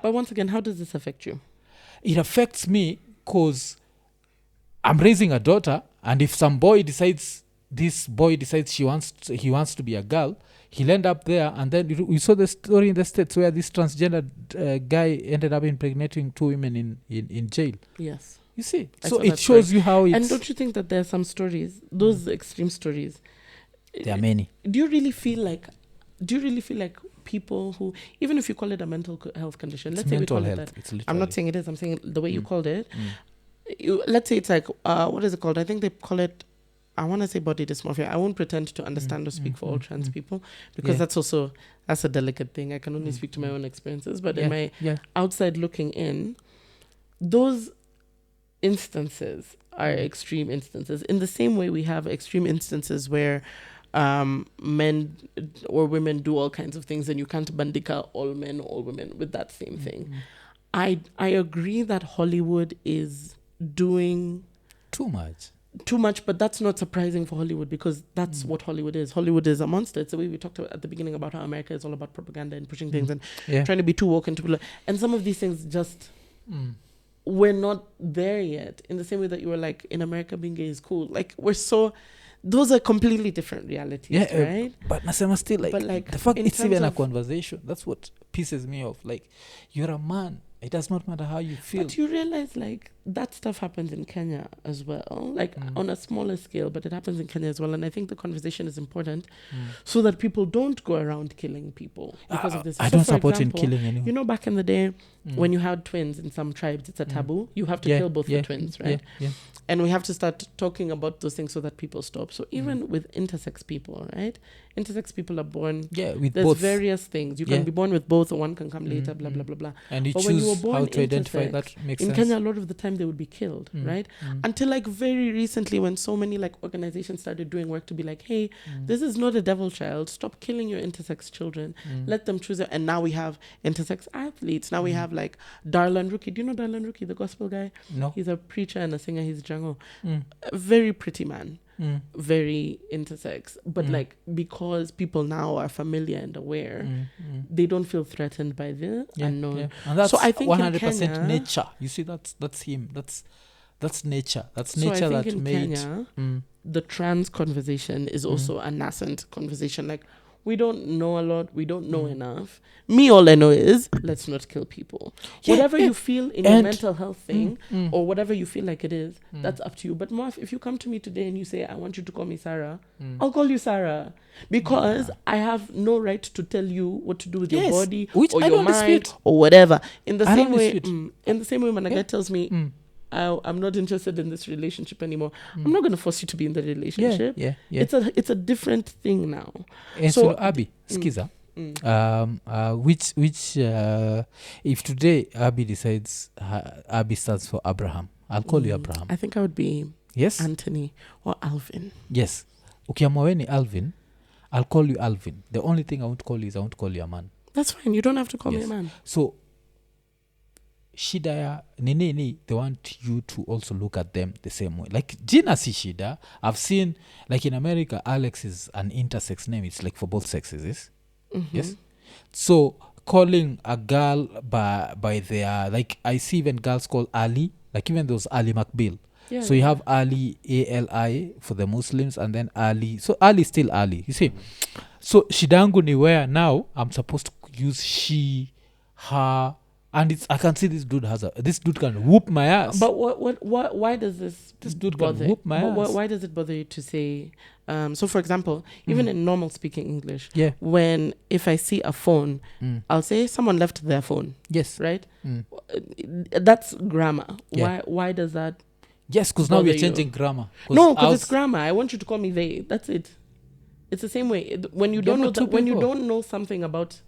But once again, how does this affect you? It affects me because I'm raising a daughter, and if some boy decides, this boy decides he wants to be a girl, he'll end up there. And then we saw the story in the States where this transgender guy ended up impregnating 2 women in jail. Yes. You see? I So saw it that shows story. you how it's... And don't you think that there are some stories, those extreme stories? There are many. Do you really feel like people who, even if you call it a mental health condition, let's say we call it that. I'm not saying it is. I'm saying the way you called it. Let's say it's like, what is it called? I think they call it, I want to say body dysmorphia. I won't pretend to understand or speak for all trans people, because that's a delicate thing. I can only speak to my own experiences. But in my outside looking in, those instances are extreme instances. In the same way we have extreme instances where men or women do all kinds of things, and you can't bandika all men or all women with that same thing. I agree that Hollywood is doing too much, but that's not surprising for Hollywood, because that's what Hollywood is. Hollywood is a monster. It's the way we talked about at the beginning about how America is all about propaganda and pushing things and trying to be too woke and too... And some of these things just... we're not there yet. In the same way that you were like, in America being gay is cool. Like, we're so... Those are completely different realities, right? But Nasema still, like the fact it's even a conversation, that's what pisses me off. Like, you're a man. It does not matter how you feel. But you realize, like, that stuff happens in Kenya as well. Like, on a smaller scale, but it happens in Kenya as well. And I think the conversation is important so that people don't go around killing people because of this. I don't support in killing anyone. You know, back in the day, when you had twins in some tribes, it's a taboo. You have to kill both the twins, right? And we have to start talking about those things so that people stop. So even with intersex people, right? Intersex people are born... with there's both. Various things. You can be born with both, or one can come later, blah, blah, blah, blah. And you but choose when you were born how to identify that makes in sense. Kenya, a lot of the time they would be killed, right? Until like very recently, when so many like organizations started doing work to be like, hey, this is not a devil child. Stop killing your intersex children. Let them choose it. And now we have intersex athletes. Now we have like Darlan Rookie. Do you know Darlan Rookie, the gospel guy? No. He's a preacher and a singer. He's Django. A very pretty man. Very intersex, but like, because people now are familiar and aware, they don't feel threatened by the unknown. And that's so I think 100% Kenya, nature. You see, that's him. That's nature. That's so nature I think that in made Kenya, the trans conversation is also a nascent conversation. Like, we don't know a lot. We don't know enough. Me, all I know is, let's not kill people. Whatever you feel in your mental health thing, or whatever you feel like it is, that's up to you. But Marv, if you come to me today and you say, I want you to call me Sarah, I'll call you Sarah. Because I have no right to tell you what to do with your body, which or I your don't mind, dispute. or whatever. In the I same don't way, dispute. in the same way, when a guy tells me, I'm not interested in this relationship anymore, I'm not going to force you to be in the relationship. It's a different thing now. And so Abby, skiza, which if today Abby decides Abby stands for Abraham, I'll call you Abraham. I think I would be Anthony or Alvin. Yes. Ukiamua we ni Alvin, I'll call you Alvin. The only thing I won't call you is I won't call you a man. That's fine. You don't have to call me a man. So shida ya nini, they want you to also look at them the same way. Like Gina si shida. I've seen, like in America, Alex is an intersex name. It's like for both sexes, yes? Yes. So calling a girl by their, like, I see even girls called Ali, like even those Ali McBeal. So you have Ali, Ali for the Muslims, and then Ali. So Ali is still Ali, you see. So shidangu ni where now I'm supposed to use she, her, and I can see this dude can whoop my ass. But why does this dude bother? can whoop my ass. Why does it bother you to say, so for example, even in normal speaking English, if I see a phone, I'll say someone left their phone. Yes. Right? That's grammar. Why does that? Yes, because now we're changing grammar. No, because it's grammar. I want you to call me they. That's it. It's the same way. When you don't know when you don't know something about,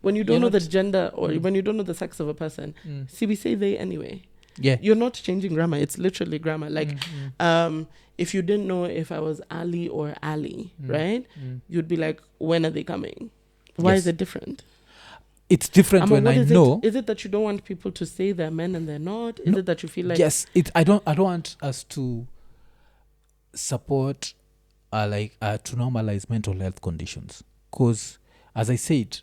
when you don't know the gender, or when you don't know the sex of a person, see, we say they anyway. Yeah. You're not changing grammar. It's literally grammar. Like, if you didn't know if I was Ali or Ali, right? You'd be like, when are they coming? Why is it different? It's different when I know. Is it that you don't want people to say they're men and they're not? Is it that you feel like... Yes, I don't want us to support to normalize mental health conditions. Because, as I said,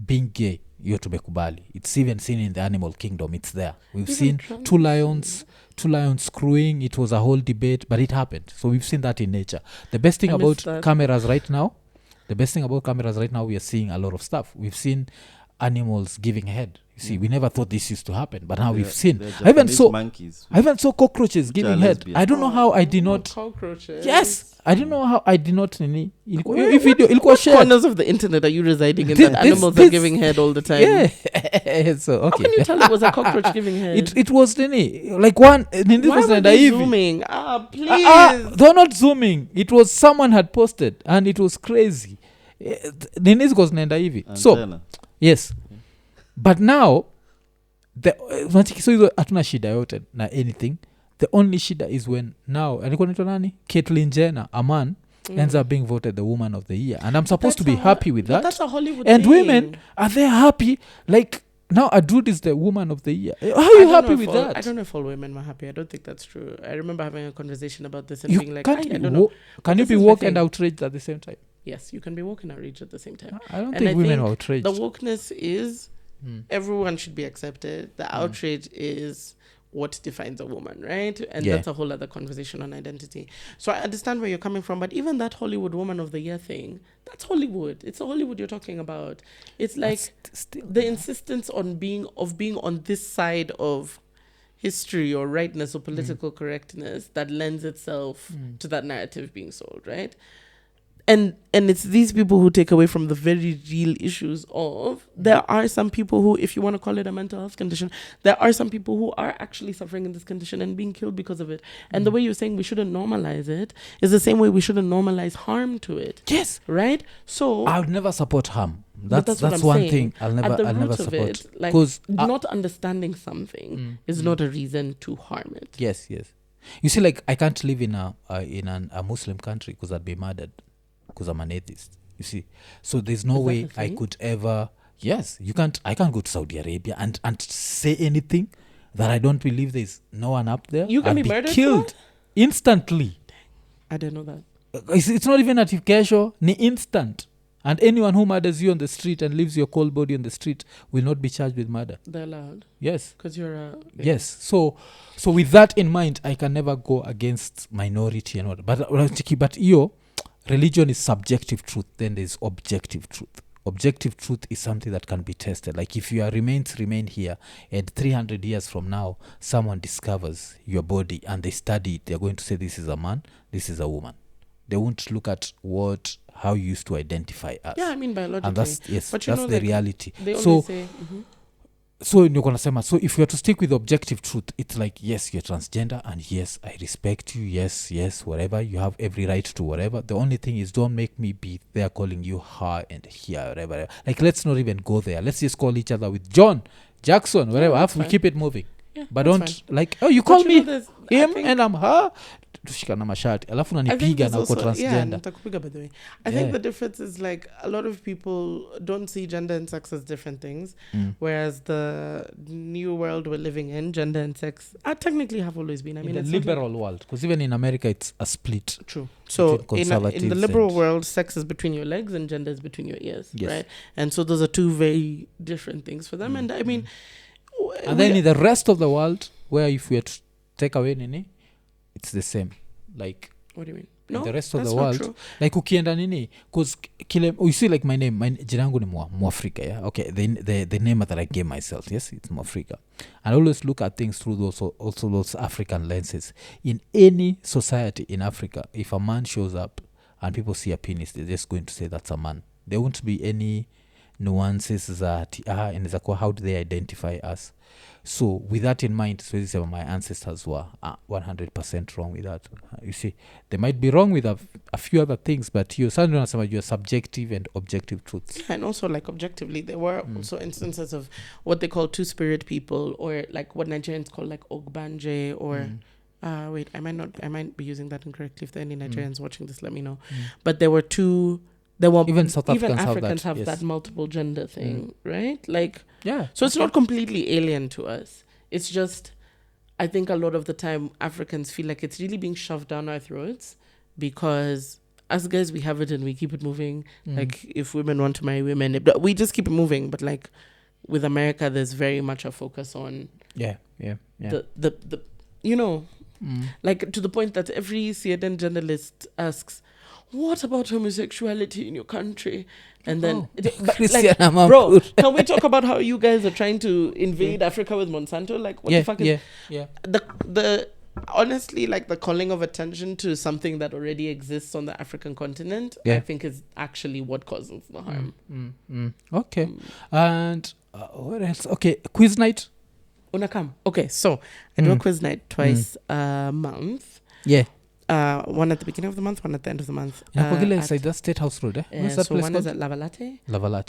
being gay hiyo tumekubali. It's even seen in the animal kingdom. It's there. We've Even seen trans- two lions screwing. It was a whole debate, but it happened. So we've seen that in nature. The best thing about cameras right now, we are seeing a lot of stuff. We've seen animals giving head. You see, we never thought this used to happen, but now we've seen. I even saw cockroaches giving head. Lesbian. I don't know how I did not. Cockroaches. Yes, I don't know how I did not. What corners of the internet are you residing in that animals are giving head all the time? Yeah. So okay. How can you tell it was a cockroach giving head? It was like one. Why were they zooming? Please. They're not zooming. It was someone had posted, and it was crazy. Nini goes nenda hivi. So yes. But now so hizo hatuna shida yote na anything. The only shida is when now alikuwa naitwa nani, Caitlyn Jenner, a man ends up being voted the woman of the year, and I'm supposed to be happy with that. That's a Hollywood and thing. Women are they happy? Like now a dude is the woman of the year. How are you happy with that? I don't know if all women were happy. I don't think that's true. I remember having a conversation about this and You being like, can't I don't know. Can you be woke and outraged at the same time? Yes, you can be woke and outraged at the same time. I don't think women are outraged. The wokeness is everyone should be accepted. The outrage is what defines a woman, right? And that's a whole other conversation on identity. So I understand where you're coming from, but even that Hollywood Woman of the Year thing, that's Hollywood. It's a Hollywood you're talking about. It's like the insistence on being on this side of history or rightness or political correctness that lends itself to that narrative being sold, right? And it's these people who take away from the very real issues of there are some people who, if you want to call it a mental health condition, there are some people who are actually suffering in this condition and being killed because of it. And the way you're saying we shouldn't normalize it is the same way we shouldn't normalize harm to it. Yes. Right? So I would never support harm. That's what I'm one saying. thing I'll never support. Because not understanding something is not a reason to harm it. Yes. You see, like I can't live in a Muslim country because I'd be murdered. Because I'm an atheist, you see. So there's no way I could ever. Yes, I can't go to Saudi Arabia and say anything that I don't believe there's no one up there. You can I'd be murdered, killed instantly. I didn't know that. It's not even at kesho, ni instant. And anyone who murders you on the street and leaves your cold body on the street will not be charged with murder. They're allowed. Yes. Because you're a... Yes. So with that in mind, I can never go against minority and all. But religion is subjective truth, then there's objective truth. Objective truth is something that can be tested. Like if your remains remain here and 300 years from now, someone discovers your body and they study it, they're going to say this is a man, this is a woman. They won't look at how you used to identify us. Yeah, I mean biologically. And that's but that's the reality. They always say... So if you have to stick with objective truth, it's like, yes, you're transgender, and yes, I respect you, yes, whatever, you have every right to whatever. The only thing is, don't make me be there calling you her and here, whatever. Like, let's not even go there. Let's just call each other with John, Jackson, whatever. We keep it moving. Yeah, but don't fine. Like, oh, you call me him and I'm her. Tushikana mashati alafu unanipiga na uko transgender. Nitakupiga by the way. I think the difference is like a lot of people don't see gender and sex as different things, whereas the new world we're living in, gender and sex technically have always been. I mean, in the liberal world, because even in America it's a split. True. So in the liberal world, sex is between your legs and gender is between your ears, right? And so those are two very different things for them. And I mean, and then in the rest of the world, where if we had to take away Nini, it's the same. Like, what do you mean? No, the rest of the world, like ukienda nini, because you see, like my jina yangu ni Mwafrika, yeah. Okay, the name that I gave myself, yes, it's Mwafrika. And I always look at things through those African lenses. In any society in Africa, if a man shows up and people see a penis, they're just going to say that's a man. There won't be any nuances that how do they identify us. So with that in mind, so my ancestors were 100% wrong with that. You see, they might be wrong with a few other things, but you're subjective and objective truths. Yeah, and also like objectively, there were also instances of what they call two-spirit people, or like what Nigerians call like Ogbanje, or wait, I might be using that incorrectly. If there are any Nigerians watching this, let me know. But there were two. Even Africans have that multiple gender thing, right? Like, yeah. So it's not completely alien to us. It's just, I think a lot of the time Africans feel like it's really being shoved down our throats because as guys, we have it and we keep it moving. Like, if women want to marry women, we just keep it moving. But like with America, there's very much a focus on the like, to the point that every CNN journalist asks, what about homosexuality in your country? And then, bro, can we talk about how you guys are trying to invade Africa with Monsanto? Like, what the fuck is the honestly, like, the calling of attention to something that already exists on the African continent, I think is actually what causes the harm. Okay. And what else? Okay, quiz night. Unakam. Okay, so I do a quiz night twice a month. Yeah. One at the beginning of the month, one at the end of the month. Inside the State House Road, Where's that place one called? Is at Lava Latte.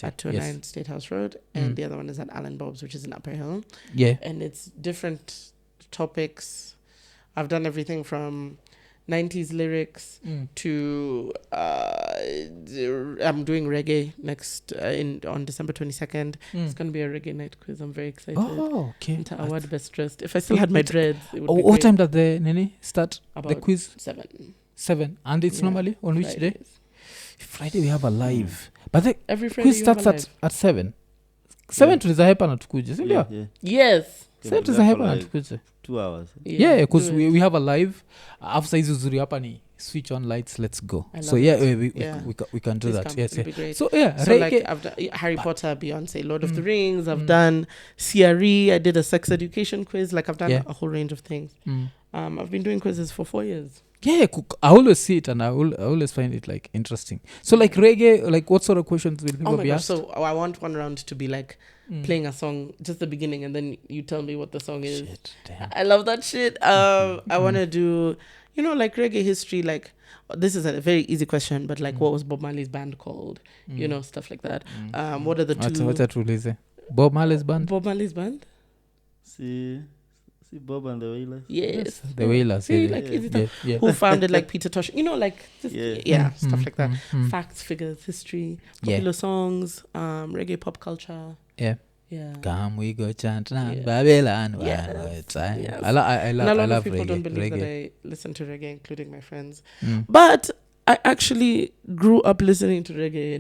At 209 State House Road. And the other one is at Alan Bob's, which is in Upper Hill. Yeah. And it's different topics. I've done everything from 90s lyrics to I'm doing reggae next on December 22nd. It's going to be a reggae night quiz. I'm very excited. Oh, okay. Into award best dressed. If I still had my dreads, it would be what great. time does the Nini start? About the quiz? 7. And it's normally on which day? Friday we have a live. But the every Friday quiz starts at 7. 7 tulizahepa na tukuje, si ndio? Yes. 7 tulizahepa na tukuje. 2 hours. Yeah, because we have a live. After hizi uzuri hapa ni switch on lights, let's go. So we can do that. Yes. So like I've done Harry Potter, Beyonce, Lord of the Rings. I've done CRE. I did a sex education quiz. Like, I've done a whole range of things. I've been doing quizzes for 4 years. Yeah, I always see it and I always find it like interesting. So like reggae, like what sort of questions will people be asked? So I want one round to be like playing a song, just the beginning, and then you tell me what the song is. Shit, damn. I love that shit. I want to do, like reggae history. Like, this is a very easy question, but like, what was Bob Marley's band called? Stuff like that. What are the two? What's that rule? Bob Marley's band? Bob Marley's band? See Bob and the Wailers? Yes. The Wailers. Who founded like Peter Tosh? Stuff like that. Facts, figures, history, popular songs, reggae pop culture. Yeah. Come we go chant now, Babylon. I love people reggae. Don't believe that I listen to reggae, including my friends. But I actually grew up listening to reggae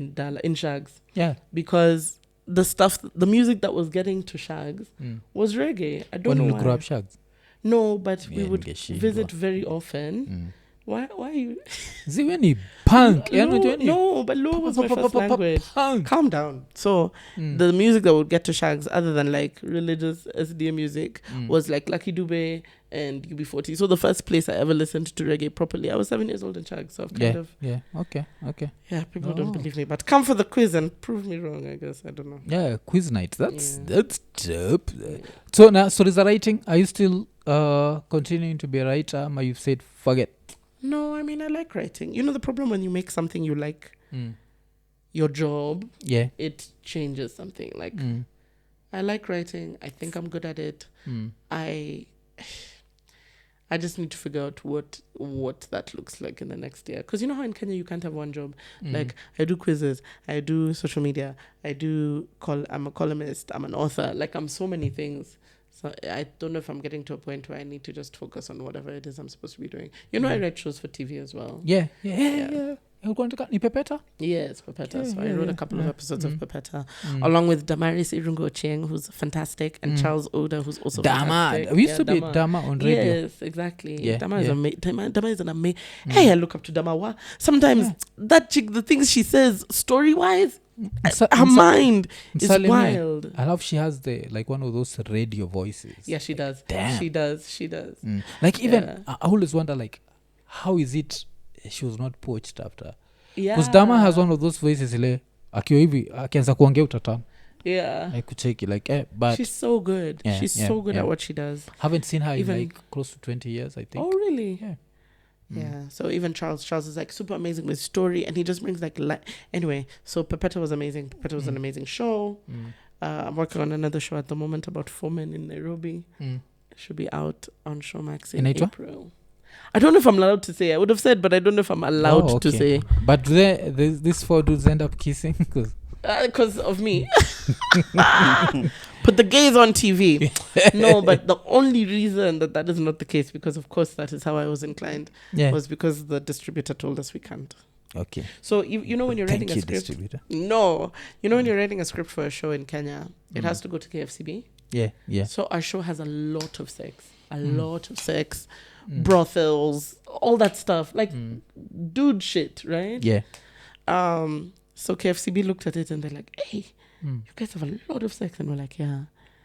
in Shags. Yeah. Because the music that was getting to Shags was reggae. I don't know why. When you grew up Shags? No, but we would visit very often. Why are you... Ziweni punk. No, but low was my first language. Punk. Calm down. So the music that would get to Shags, other than like religious SDA music, was like Lucky Dube and UB40. So the first place I ever listened to reggae properly, I was 7 years old in Shags. So I've kind of... Yeah, okay. Yeah, people don't believe me. But come for the quiz and prove me wrong, I guess. I don't know. Yeah, quiz night. That's dope. So now, so is the writing, are you still continuing to be a writer? Or you've said, forget? No, I mean, I like writing. The problem when you make something you like, your job, it changes something. Like, I like writing. I think I'm good at it. I just need to figure out what that looks like in the next year. Because you know how in Kenya you can't have one job. Like, I do quizzes, I do social media, I'm a columnist, I'm an author. Like, I'm so many things. So I don't know if I'm getting to a point where I need to just focus on whatever it is I'm supposed to be doing. I write shows for TV as well. Yeah. You're going to Ni Pepeta? Yes, Pepeta. So I wrote a couple of episodes of Pepeta, along with Damaris Irungo-Ochieng, who's fantastic, and Charles Oda, who's also fantastic. We used to be Dama on radio. Yes, exactly. Yeah, Dama is amazing. Dama is an amazing... Hey, I look up to Dama. Sometimes that chick, the things she says, story-wise, her mind is wild. I love she has one of those radio voices. Yeah, she does. Damn. She does. Like, even I always wonder, like, how is it she was not poached after? Because Dama has one of those voices akiwa hivi akianza kuongea utatamu. Yeah. I could take it but she's so good. She's so good at what she does. Haven't seen her in close to 20 years, I think. Oh, really? Yeah. Yeah, so even Charles is like super amazing with story, and he just brings like anyway. So Pepeta was amazing. Pepeta was an amazing show. I'm working on another show at the moment about 4 men in Nairobi. It should be out on Showmax in April. I don't know if I'm allowed to say. I would have said, but I don't know if I'm allowed to say. But do these 4 dudes end up kissing? Because of me. Put the gays on TV. No, but the only reason that is not the case, because of course that is how I was inclined, was because the distributor told us we can't. Okay. So you know when you're writing a script, distributor. No, you know when you're writing a script for a show in Kenya, it has to go to KFCB. Yeah. So our show has a lot of sex, brothels, all that stuff, like dude shit, right? Yeah. So KFCB looked at it and they're like, "Hey, you guys have a lot of sex," and we're like, "Yeah."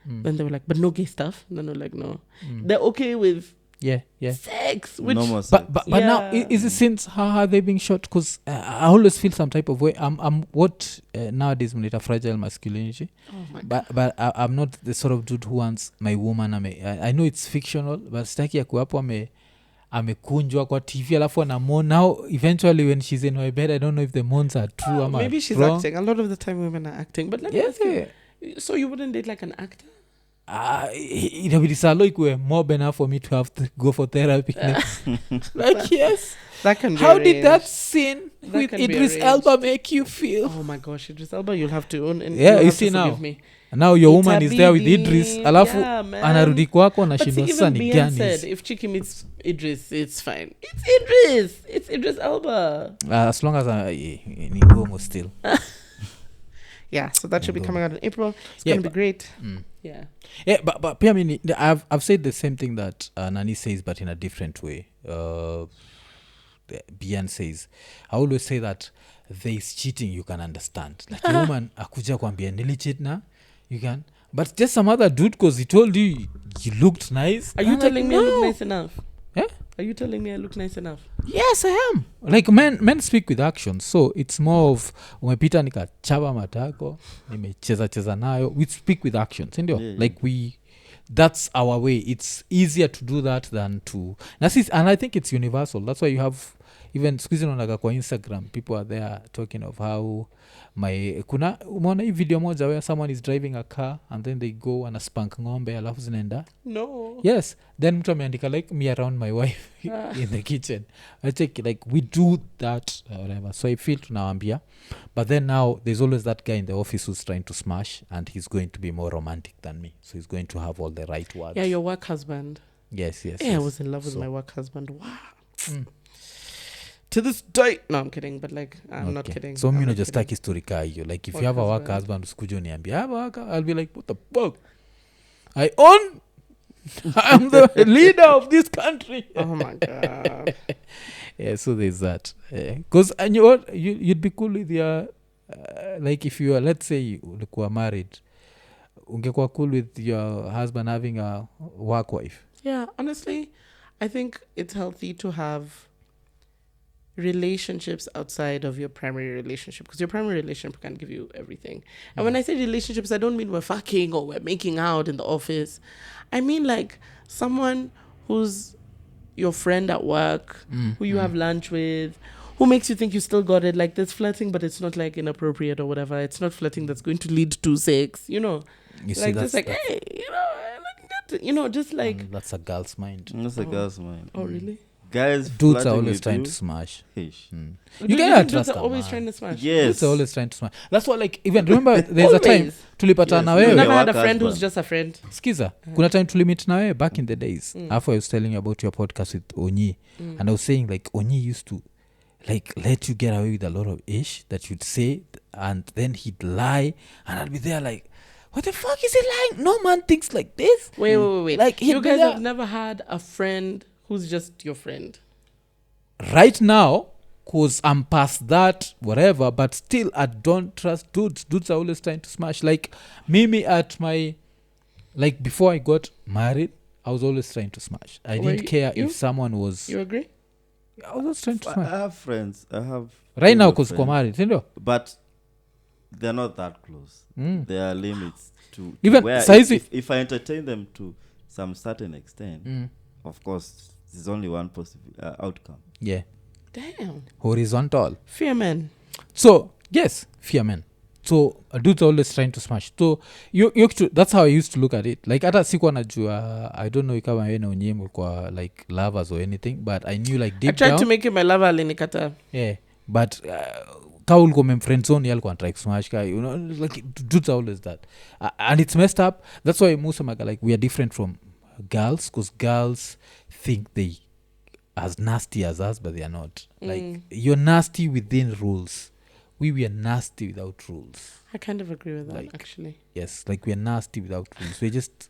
Then they were like, "But no gay stuff." And then we're like, "No." They're okay with sex, which Normal sex. but now is it since how are they being shot? Because I always feel some type of way. I'm what nowadays mnaita fragile masculinity. Oh my God. But I'm not the sort of dude who wants my woman. I know it's fictional, but sitaki akuapo amekunjwa kwa TV alafu anamon. Now eventually when she's in my bed, I don't know if the moans are true. Maybe she's wrong. acting. A lot of the time women are acting. But let me ask you, so you wouldn't date like an actor? Inabidi salo ikuwe mob enough for me to have to go for therapy. Like yes. That can be How arranged. did that scene with Idris Elba make you feel? Oh my gosh, Idris Elba, you'll have to own. And Yeah, you see now. Me. Now your woman is there with Idris. Alafu man. anarudi kwako na But see, shindo even sasa ni Bien gani? said, if Chiki meets Idris, it's fine. It's Idris Elba. As long as ni gomo still. Yeah, so that should be coming out in April. It's going to be great. Yeah. Yeah, but pia mimi I've said the same thing that Nani says, but in a different way. Bien says, I always say that there is cheating you can understand. Like a woman akuja kwambia nilicheat na you can, but just some other dude because he told you looked nice. Are you telling me I look nice enough? Yeah? Are you telling me I look nice enough? Yes, I am. Like men speak with action, so it's more of umepita nikachaba matako nimecheza nayo. We speak with action, sindio? Yeah. Like that's our way. It's easier to do that than to and I think it's universal. That's why you have even squeezing on kwa Instagram, people are there talking of how kuna umeona hii video moja where someone is driving a car and then they go and spank ng'ombe alafu zinaenda. No. Yes, then mtu ameandika like me around my wife in the kitchen. I think like we do that whatever. So I feel tunawambia, but then now there's always that guy in the office who's trying to smash and he's going to be more romantic than me, so he's going to have all the right words. Yeah, your work husband. Yes. Yeah, I was in love with my work husband. Wow. To this day. No, I'm kidding, but like I'm not kidding. So mimi just like history ka hiyo, like if you have a work husband usikuje uniambia I have a work, I'll be like what the fuck, I'm the leader of this country. Oh my God. Yeah, so there's that. Because and you know, you'd be cool with your like if you are, let's say ulikuwa married, ungekuwa cool with your husband having a work wife? Yeah, honestly, I think it's healthy to have relationships outside of your primary relationship, because your primary relationship can give you everything. And when I say relationships, I don't mean we're fucking or we're making out in the office. I mean like someone who's your friend at work, who you have lunch with, who makes you think you still got it. Like there's flirting, but it's not like inappropriate or whatever. It's not flirting that's going to lead to sex, you know. You like see, just like, hey, you know, just like that's a girl's mind. That's a girl's mind. Oh really? Guys, dudes are always trying to smash. You gotta trust dudes are them, always man. trying to smash. Yes. Dudes are always trying to smash. That's what, like, even remember there's a time tulipata na You wewe. never had a work friend who's husband. just a friend. Skiza, kuna time tulimit na wewe back in the days. After I was telling you about your podcast with Onyi, and I was saying like Onyi used to like let you get away with a lot of ish that you'd say, and then he'd lie, and I'd be there like, what the fuck is he lying? No man thinks like this. Wait. Like You guys have never had a friend who's just your friend. Right now, because I'm past that, whatever, but still I don't trust dudes. Dudes are always trying to smash. Like Mimi at my, like before I got married, I was always trying to smash. I didn't care if someone was. You agree? I was always trying to I smash. have friends. I have Right now, close because I'm married, you know? but they're not that close. There are limits to Even where size if I entertain them to some certain extent, of course, there's only one possible outcome. Yeah. Damn. Horizontal. Fear men. So yes, fear men. So dudes are always trying to smash. So you that's how I used to look at it. Like hata sikuwa najua, I don't know kama wewe na Onyemo kwa like lovers or anything, but I knew like deep down. I tried to make him my lover, alinikata. Yeah, but ka ulikuwa memfriend zone yalikuwa try to smash ka, you know, like dudes are always that. And it's messed up. That's why Musa Maga, like we are different from girls, because girls think they as nasty as us, but they are not. Like, you're nasty within rules. We were nasty without rules. I kind of agree with that, like, actually. Yes, like we're nasty without rules. We're just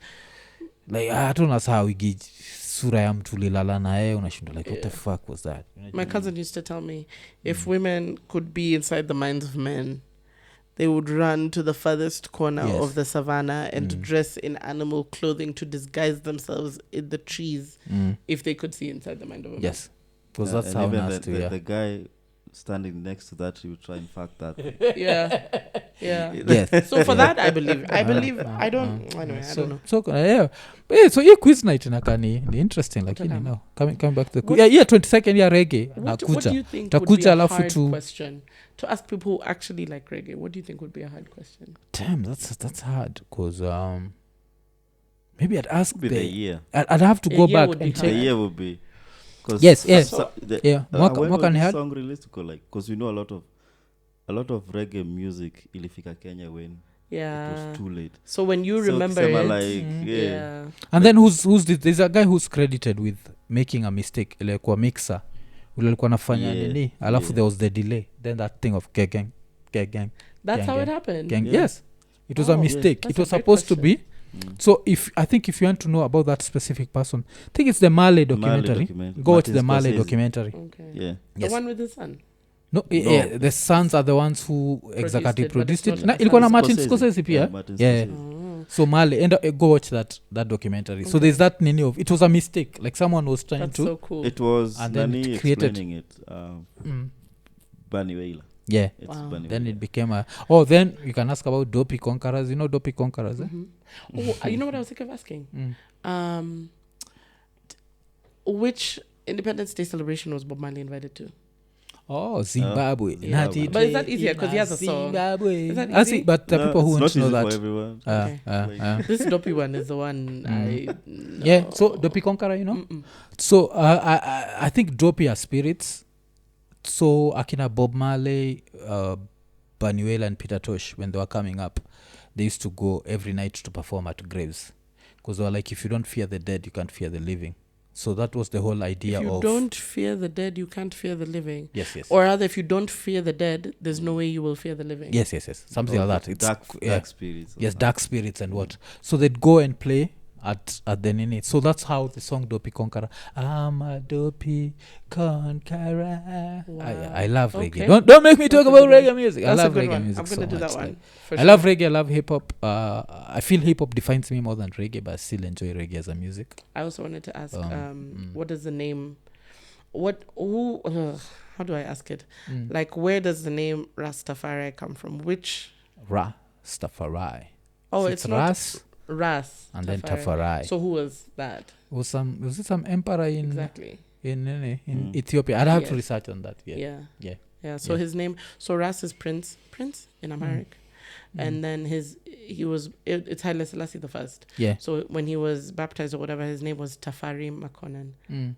like, I don't know how we get sura ya mtu lilala naye unashinda like, what the fuck was that? My cousin used to tell me, if women could be inside the minds of men, they would run to the furthest corner of the savannah and dress in animal clothing to disguise themselves in the trees if they could see inside the mind of a man. Yes, because that's how nasty. The guy standing next to that, you try and fuck that. Yeah. Yes. So for that, I believe. I don't. Anyway, I don't know. So so yeah, quiz night inakani ni interesting, like you know, coming back to the 22nd year reggae. What do you think would be a hard question to ask people who actually like reggae? What do you think would be a hard question? Damn, that's hard because maybe I'd ask the year. I'd have to go back and check. The year would be. Yes. When was the song released, because we know a lot of reggae music ilifika Kenya when it was too late. So when you remember it, like, and then who's this? There's a guy who's credited with making a mistake. Ilikuwa mixer, ulikuwa nafanya nini? Alafu there was the delay. Then that thing of gang. That's how it happened. Yes, it was a mistake. It was supposed to be. So if you want to know about that specific person, I think it's the Marley documentary. Go watch the Marley documentary. Okay. Yeah. The one with the son. No, the sons are the ones who exactly produced it. Ilikuwa na Martin Scorsese pia. Yeah. So Marley, and go watch that documentary. Okay. So there's that nini of it was a mistake. Like someone was trying That's to. So cool. It was and then Nani it created explaining it. Bunny Wailer. Yeah. Then it became a. Oh, then you can ask about Dopey Conquerors. You know Dopey Conquerors? Oh, you know what I was thinking of asking? Which Independence Day celebration was Bob Marley invited to? Oh, Zimbabwe. But is that easier because he has a song? Zimbabwe. I see, but the people who want to know that. This Dopey one is the one I know. Yeah, so Dopey Conqueror, you know? So I think Dopey are spirits. So Akina Bob Marley, Banuela and Peter Tosh, when they were coming up, they used to go every night to perform at graves. Because they were like, if you don't fear the dead, you can't fear the living. So that was the whole idea of... If you don't fear the dead, you can't fear the living. Yes. Or rather, if you don't fear the dead, there's no way you will fear the living. Yes. Something like that. It's dark spirits. Yes, dark spirits and what. So they'd go and play at the Nini. So that's how the song Dopey Conqueror. I'm a Dopey Conqueror. Wow. I love reggae. Don't make me talk about reggae music. I love reggae music. I'm going to do that one. I love reggae. I love hip hop. I feel hip hop defines me more than reggae, but I still enjoy reggae as a music. I also wanted to ask, what is the name? How do I ask it? Like, where does the name Rastafari come from? Which Rastafari? Oh, it's not Ras and then Tafari. So who was that? Was it some emperor in in Ethiopia? I'd have to research on that. Yeah. So his name. So Ras is Prince in America, and then it's Haile Selassie the First. Yeah. So when he was baptized or whatever, his name was Tafari Makonnen.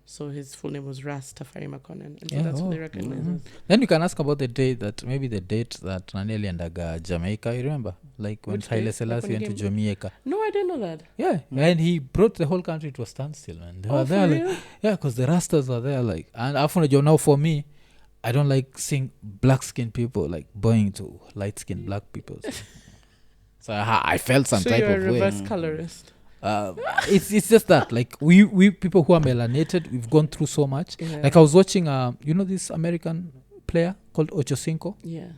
So his full name was Ras Tafari Makonnen, and so that's what they recognize us. Then you can ask about the date that Naneli and Jamaica. You remember, like when Haile Selassie went to Jamaica? No, I didn't know that. Yeah, and he brought the whole country to a standstill, man. They were there, like, because the Rastas were there, like, and after now for me, I don't like seeing black-skinned people like bowing to light-skinned black people. So I felt some type of way. So you're a reverse colorist. It's just that, like, we people who are melanated, we've gone through so much. Yeah. Like I was watching, this American player called Ocho Cinco. Yeah.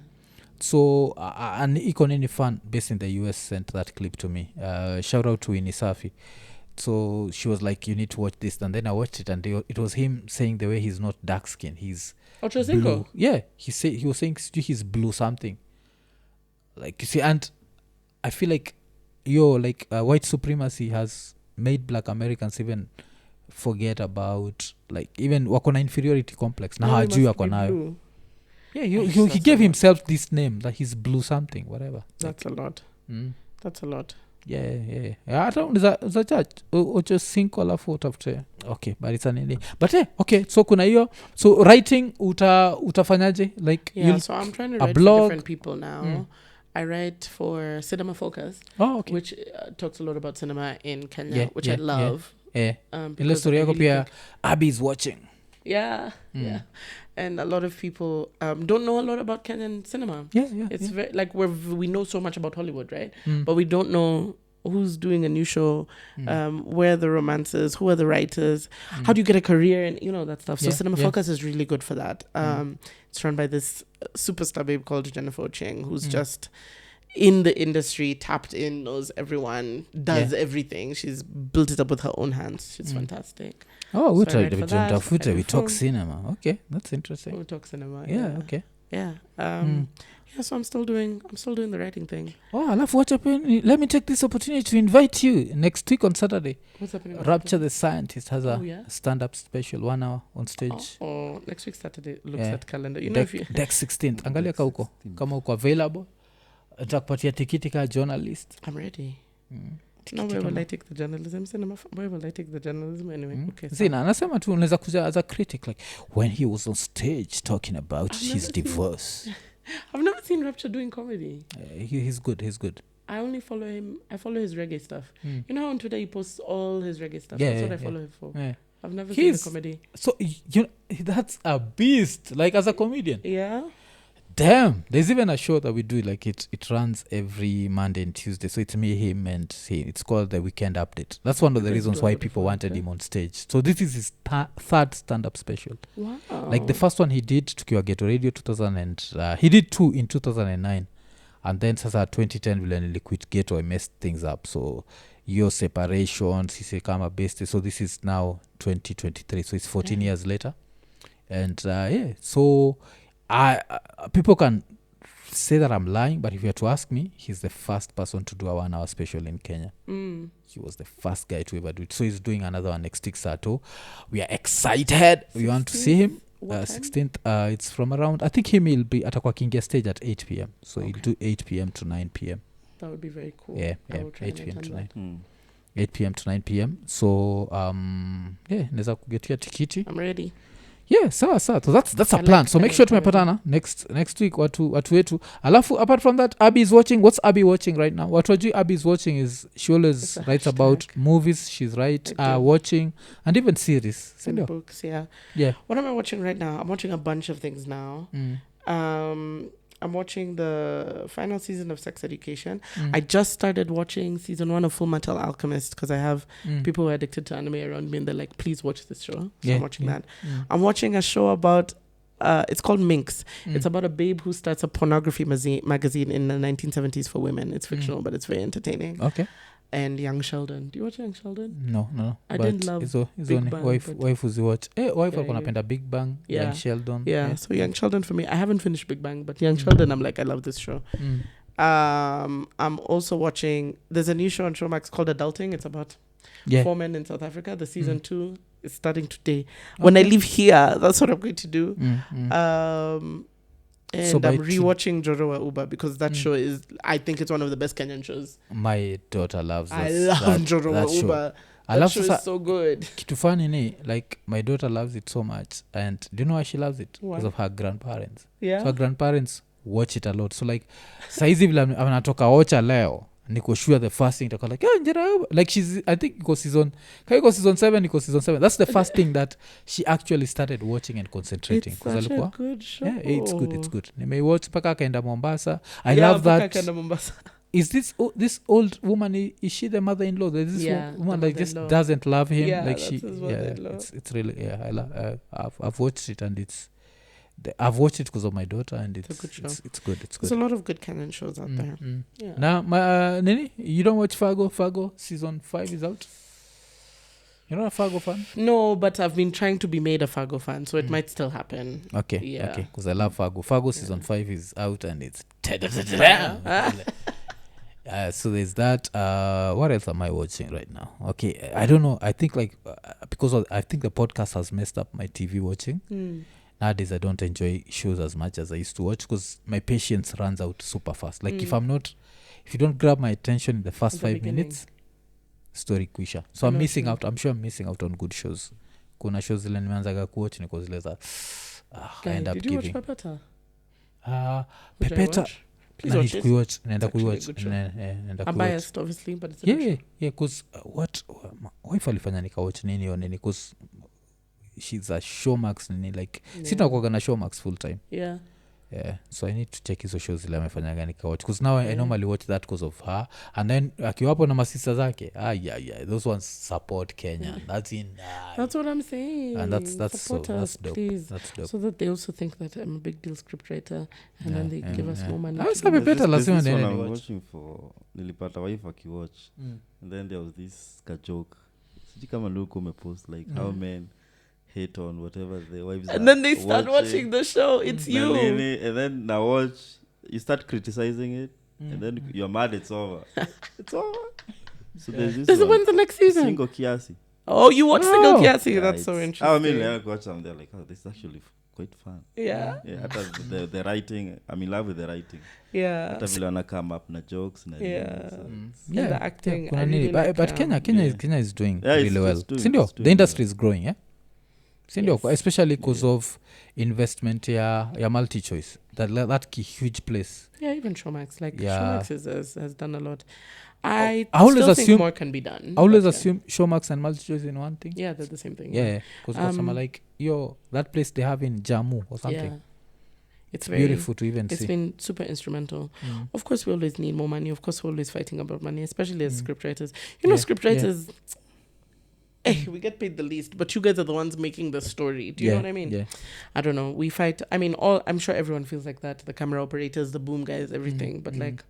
So an Iko Nini fan based in the US sent that clip to me. Shout out to Inisafi. So she was like, you need to watch this. And then I watched it, and it was him saying the way he's not dark skinned. He's Ocho Cinco? Blue. Yeah. He was saying he's blue something. Like, you see, and I feel like white supremacy has made black Americans even forget about, like, even wakona inferiority complex. Na hajui wako nayo. Yeah, he gave himself this name that he's blue something, whatever. That's like, a lot. That's a lot. Yeah. I don't za church Ocho Cinco alafu utafute. Okay, but it's an but okay, so kuna hiyo. So writing utafanyaje? Like, so I'm trying to write for different people now. I write for Cinema Focus, which talks a lot about cinema in Kenya, which I love. Ile story yako pia Abby is watching. Yeah. And a lot of people don't know a lot about Kenyan cinema. It's very like we know so much about Hollywood, right? But we don't know who's doing a new show, where are the romances, who are the writers, how do you get a career, and that stuff. So Cinema Focus is really good for that. It's run by this superstar babe called Jennifer Cheng, who's just in the industry, tapped in, knows everyone, does everything. She's built it up with her own hands. She's fantastic. Oh, we tried we talk cinema. Okay, that's interesting. We talk cinema. Yeah. Okay. Yeah. So I'm still doing the writing thing. Oh, I love what happened. Let me take this opportunity to invite you next week on Saturday. What's happening? Rapcha the Scientist has a stand-up special, 1 hour on stage. Oh, next week Saturday. Looks at calendar. You know, if you Deck 16th. Angalia ka huko. Kama uko available. Nitakupatia tikiti ka journalist. I'm ready. No, where will I take the journalism? Where will I take the journalism anyway? Okay. Zina, anasema tu unaweza kuja as a critic, like when he was on stage talking about his divorce. I've never seen Rapcha doing comedy. He's good. I only follow him. I follow his reggae stuff. You know how on Twitter he posts all his reggae stuff? Yeah, that's what I follow him for. Yeah. I've never seen the comedy. So, that's a beast, like as a comedian. Yeah. Damn. There's even a show that we do, like it runs every Monday and Tuesday. So it's me, him, and he. It's called The Weekend Update. That's one of the reasons why people wanted him on stage. So this is his third stand-up special. Wow. Like the first one he did, Tukiwa Ghetto Radio 2000, and he did 2 in 2009. And then sasa 2010 vile niliquit Ghetto, I messed things up. So your separation, sisi kama best. So this is now 2023. So it's 14 years later. And so people can say that I'm lying, but if you were to ask me, he's the first person to do a 1 hour special in Kenya. He was the first guy to ever do it. So he's doing another one next week, Sato. We are excited. We want to see him. 16th. It's from around, I think he'll be at a Kingia stage at 8 p.m. So he'll do 8 p.m. to 9 p.m. That would be very cool. Yeah, 8 p.m. to 9. 8 p.m. to 9 p.m. So, neza kugetia tikiti. I'm ready. Yeah, sawa. So that's a plan. So make sure tumepatana next week watu wetu. Alafu apart from that, Abby is watching. What's Abby watching right now? What Abby is watching is she always writes about movies. She's watching and even series. And books, yeah. What am I watching right now? I'm watching a bunch of things now. I'm watching the final season of Sex Education. I just started watching season 1 of Full Metal Alchemist because I have people who are addicted to anime around me and they're like, please watch this show. So I'm watching that. I'm watching a show about, it's called Minx. It's about a babe who starts a pornography magazine in the 1970s for women. It's fictional, but it's very entertaining. Okay. And Young Sheldon. Do you watch Young Sheldon? No. I didn't love Big Bang. Wife who's watch. Wife akonapenda Big Bang, Young Sheldon. Yeah, so Young Sheldon for me. I haven't finished Big Bang, but Young Sheldon, I'm like, I love this show. I'm also watching, there's a new show on Showmax called Adulting. It's about 4 men in South Africa. The season 2 is starting today. When I leave here, that's what I'm going to do. And so I'm rewatching Jorowa Uba because that show is, I think it's one of the best Kenyan shows. My daughter loves it. I love Jorowa Uba. That show is so good. Kitu funny ni, like my daughter loves it so much, and do you know why she loves it? Because of her grandparents. Yeah. So her grandparents watch it a lot. So like saizi vile anatoka watcha leo, niko sure the first thing itakuwa like Jorowa, like she's, I think iko season 7. That's the first thing that she actually started watching and concentrating. It's such a good show. Yeah, it's good. Nimeiwatch paka akaenda Mombasa. I love that. Is this old woman, is she the mother-in-law? There's this woman like just doesn't love him. Like she, it's really, I've watched it and I've watched it because of my daughter, and it's good. There's a lot of good Kenyan shows out there. Yeah. Now, Nini, you don't watch Fargo? Fargo season 5 is out. You're not a Fargo fan? No, but I've been trying to be made a Fargo fan, so it might still happen. Okay, because I love Fargo. Fargo season 5 is out, and it's so there's that. What else am I watching right now? Okay, I don't know. I think because I think the podcast has messed up my TV watching. Nowadays I don't enjoy shows as much as I used to watch because my patience runs out super fast. Like if you don't grab my attention in the first 5 minutes, story kwisha. So I'm missing out. I'm sure I'm missing out on good shows. Kuna shows zile nimeanzaga kuwatch niko zile za I end up giving. Did you watch Pepeta? Pepeta. Naenda kuiwatch. I'm biased obviously, but it's because what wife alifanya nikawatch nini because she's a Showmax nini like sitakuwa na Showmax full time. Yeah. Yeah, so I need to check hizo shows ile amefanyanga nikawatch because now I normally watch that because of her, and then akiwapo na masista zake yeah those ones support Kenya. That's what I'm saying, and that's support so us, that's dope. please. That's dope, so that they also think that I'm a big deal scriptwriter and then they give us more money. I was happy better lazima nene watch. Watching for nilipata wife akiwatch and then there was this joke siji kama Luke umepost like how men hate on whatever the wives and then they start watching the show. It's you. And then now watch, you start criticizing it, and then you're mad. It's over. It's over. So there's this. When's the next season? Single Kiasi. Oh, you watch Single Kiasi? That's so interesting. I mean, I watch them. They're like, oh, this is actually quite fun. Yeah. Yeah. The writing. I'm in love with the writing. Yeah. Hata vile wana come up na jokes na yeah. So yeah. The acting. Yeah, I really like, but Kenya is doing really well. Sindio, the industry is growing, yeah. Sindio, especially because of investment ya multi choice. That huge place. Yeah, even Showmax. Like yeah. Showmax has done a lot. I always still think more can be done. I always assume Showmax and multi choice in one thing. Yeah, they're the same thing. Yeah, because some are like that place they have in Jammu or something. Yeah. It's beautiful to even see. It's been super instrumental. Of course, we always need more money. Of course, we're always fighting about money, especially as scriptwriters. You know, scriptwriters, we get paid the least, but you guys are the ones making the story. Do you know what I mean? Yeah. I don't know. We fight. I mean, I'm sure everyone feels like that. The camera operators, the boom guys, everything. But like,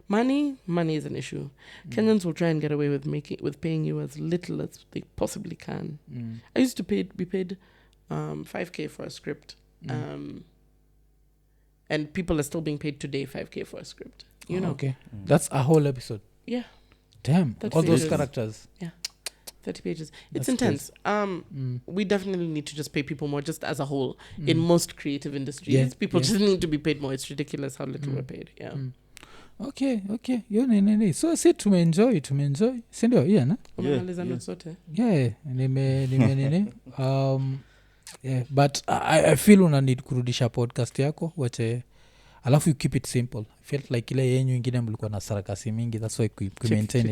money is an issue. Kenyans will try and get away with paying you as little as they possibly can. I used to be paid $5,000 for a script. And people are still being paid today $5,000 for a script. You know? Okay. That's a whole episode. Yeah. Damn. All those characters. Yeah. 30 pages. It's intense. We definitely need to just pay people more, just as a whole, in most creative industries. Yeah. People just need to be paid more. It's ridiculous how little we're paid. Yeah. Okay. Yo nini. So si tumeenjoy. Sindio, yeah, na? Yeah. Nime yeah, but I feel una need kurudisha podcast yako wache alafu you keep it simple. I felt like ile yenyu ingine mlikuwa na sarakasi mingi, that's why maintain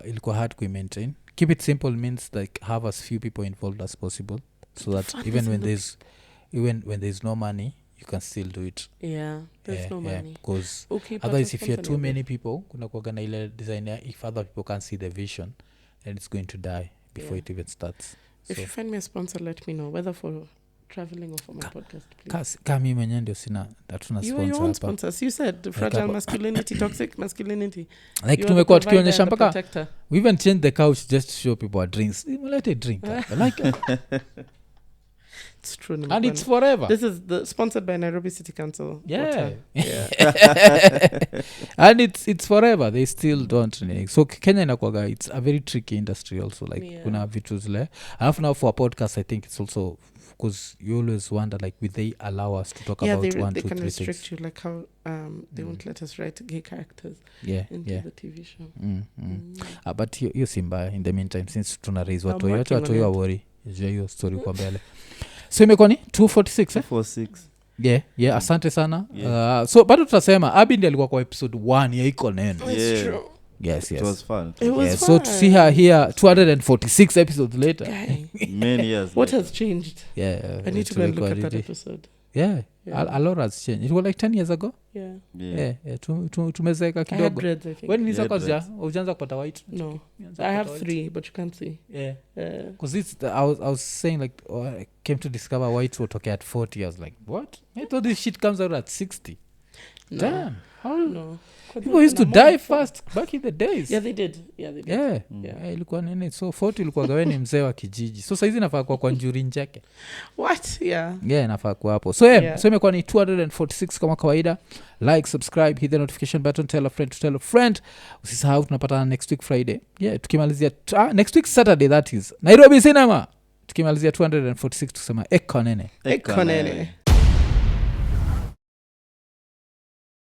ilikuwa hard to maintain. Keep it simple means like have as few people involved as possible so that even when there's no money you can still do it. Yeah, there's no money. Because otherwise if you're too many people kuna kuwa na ile design if other people can't see the vision then it's going to die before it even starts. If you find me a sponsor, let me know, whether for traveling or for my podcast, please. Kami mwenye ndio sina hatuna sponsor. You are your own sponsors. You said fragile masculinity, toxic masculinity. Like tumekuwa tukionyesha mpaka we even changed the couch just to show people drinks. Let it drink. Like it's true. And it's forever. This is sponsored by Nairobi City Council. Yeah. And it's forever. They still don't. So Kenya inakuwaga, it's a very tricky industry also. Like kuna vitu zile. Alafu now for a podcast I think it's also because you always wonder like will they allow us to talk about 1, 2, 3 things. Yeah, they can restrict you like how they won't let us write gay characters into the TV show. But you Simba in the meantime since tuna raise watu wa worry. Hiyo story kwa mbele. So imekuwa ni 246 246. Yeah, asante sana. So bado tutasema Abi ndiye alikuwa kwa episode 1 ya Ikonini. It's true. Yes. It was fun. So to see her here 246 episodes later. Many years. What has changed? Yeah. I need to go and look at that episode. Yeah. A lot has changed. It was like 10 years ago. Yeah. Tumezeka kidogo. I had dreads, I think. When nisa kazi ujanza kupata white? No. I have 3 but you can't see. Yeah. Because I was saying like I came to discover whites will talk at 40. I was like, what? I thought this shit comes out at 60. No. Damn. How? No. People used to die fast back in the days. Yeah, they did. Yeah. Ilikuwa nini? So 40 ilikuwa gaweni mzee wa kijiji. So saizi nafaa kwa njuri njeke. What? Yeah. Yeah, nafaa kwa hapo. So so imekuwa ni 246 kama kawaida. Like, subscribe, hit the notification button, tell a friend to tell a friend. Usisahau tunapatana next week Friday. Yeah, tukimalizia next week Saturday that is. Nairobi Cinema. Tukimalizia 246 tusema Iko Nini.